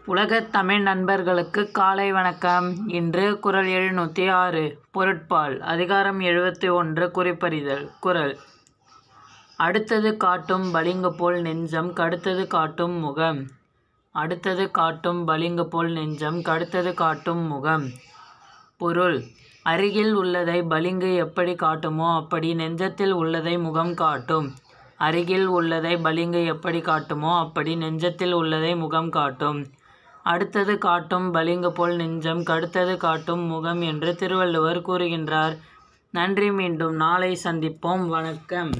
உலகத் தமிழ் நண்பர்களுக்கு காலை வணக்கம். இன்று குறள் 706 பொருட்பால் அதிகாரம் 71 குறிப்பறிதல். குறள்: அடுத்தது காட்டும் பளிங்கு போல் நெஞ்சம் கடுத்தது காட்டும் முகம். அடுத்தது காட்டும் பளிங்கு போல் நெஞ்சம் கடுத்தது காட்டும் முகம். பொருள்: அருகில் உள்ளதை பளிங்கு எப்படி காட்டுமோ அப்படி நெஞ்சத்தில் உள்ளதை முகம் காட்டும். அருகில் உள்ளதை பளிங்கு எப்படி காட்டுமோ அப்படி நெஞ்சத்தில் உள்ளதை முகம் காட்டும். அடுத்தது காட்டும் பளிங்கு போல் நெஞ்சம் கடுத்தது காட்டும் முகம் என்று திருவள்ளுவர் கூறுகின்றார். நன்றி. மீண்டும் நாளை சந்திப்போம். வணக்கம்.